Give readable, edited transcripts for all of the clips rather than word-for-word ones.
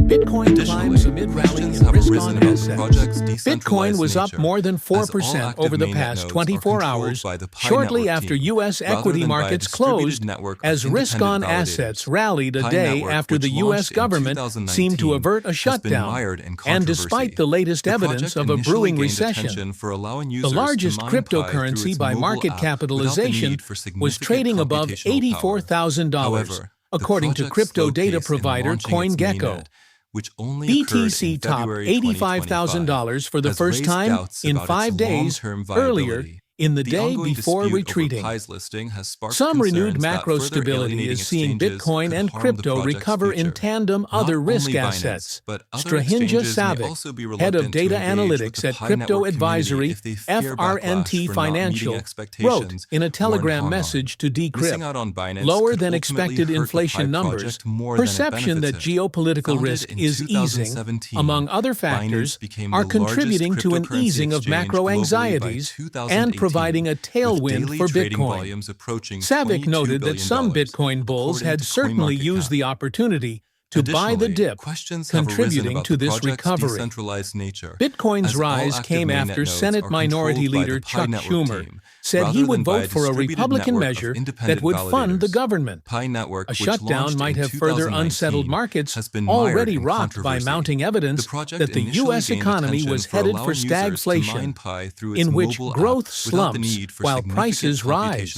Bitcoin climbs amid rally in risk-on assets. Bitcoin was up more than 4% over the past 24 hours, shortly after U.S. equity markets closed, as risk-on assets rallied a day after the U.S. government seemed to avert a shutdown, and despite the latest evidence of a brewing recession. The largest cryptocurrency by market capitalization was trading above $84,000, according to crypto data provider CoinGecko. BTC topped $85,000 for the first time in 5 days earlier in the day before retreating. Some renewed macro stability is seeing Bitcoin and crypto recover in tandem other risk assets. Strahinja Savik, head of data analytics at crypto advisory FRNT Financial, wrote in a Telegram message to Decrypt, lower than expected inflation numbers, perception that geopolitical risk is easing, among other factors, are contributing to an easing of macro anxieties and providing a tailwind for Bitcoin. Savik noted that some Bitcoin bulls had certainly used the opportunity to buy the dip, contributing to this recovery. Bitcoin's rise came after Senate Minority Leader Chuck Schumer said he would vote for a Republican measure that would fund the government. A shutdown might have further unsettled markets already rocked by mounting evidence that the U.S. economy was headed for stagflation, in which growth slumps while prices rise.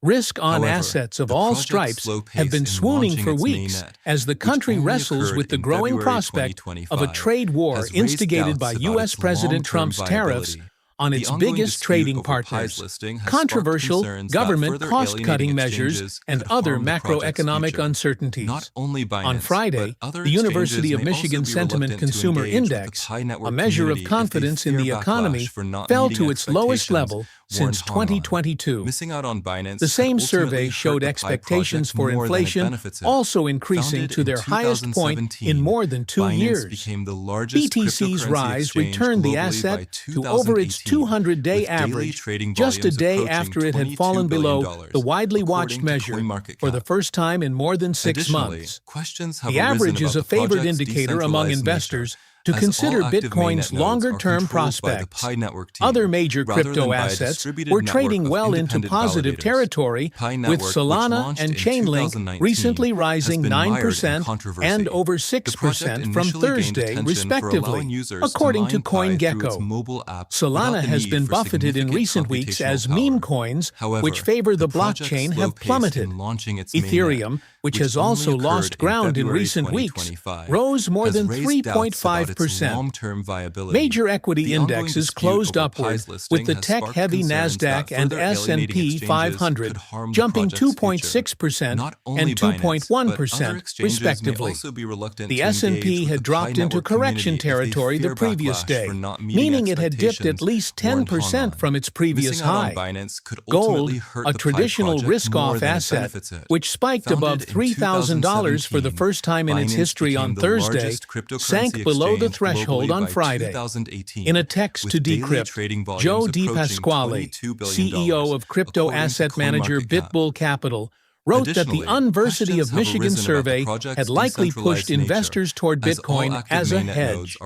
Risk-on assets of all stripes have been swooning for weeks as the country wrestles with the growing prospect of a trade war instigated by U.S. President Trump's tariffs on its biggest trading partners, controversial government cost-cutting measures, and other macroeconomic uncertainties. On Friday, the University of Michigan Sentiment Consumer Index, a measure of confidence in the economy, fell to its lowest level since 2022. The same survey showed expectations for inflation also increasing to their highest point in more than 2 years. BTC's rise returned the asset to over its 200-day average, just a day after it had fallen below the widely watched measure for the first time in more than 6 months. The average is a favored indicator among investors to consider Bitcoin's longer-term prospects. Other major crypto assets were trading well into positive territory, with Solana and Chainlink recently rising 9% and over 6% from Thursday, respectively, according to CoinGecko. Solana has been buffeted in recent weeks as meme coins, which favor the blockchain, have plummeted. Ethereum, which has also lost ground in recent weeks, rose more than 3.5%. Major equity indexes closed upward, with the tech-heavy Nasdaq and S&P 500 jumping 2.6% and 2.1%, respectively. The S&P had dropped into correction territory the previous day, meaning it had dipped at least 10% from its previous high. Gold, a traditional risk-off asset, which spiked above $3,000 for the first time in its history on Thursday, sank below the threshold on Friday. In a text to Decrypt, Joe DePasquale, CEO of crypto asset manager BitBull Capital, wrote that the University of Michigan survey had likely pushed investors toward Bitcoin as a hedge,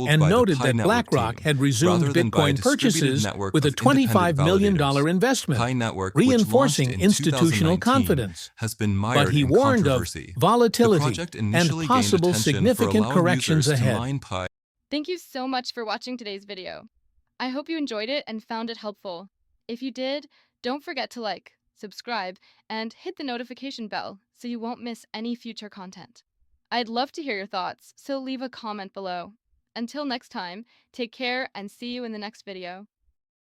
and noted that BlackRock had resumed Bitcoin purchases with a $25 million investment, reinforcing institutional confidence. But he warned of volatility and possible significant corrections ahead. Thank you so much for watching today's video. I hope you enjoyed it and found it helpful. If you did, don't forget to like, subscribe, and hit the notification bell so you won't miss any future content. I'd love to hear your thoughts, so leave a comment below. Until next time, take care and see you in the next video.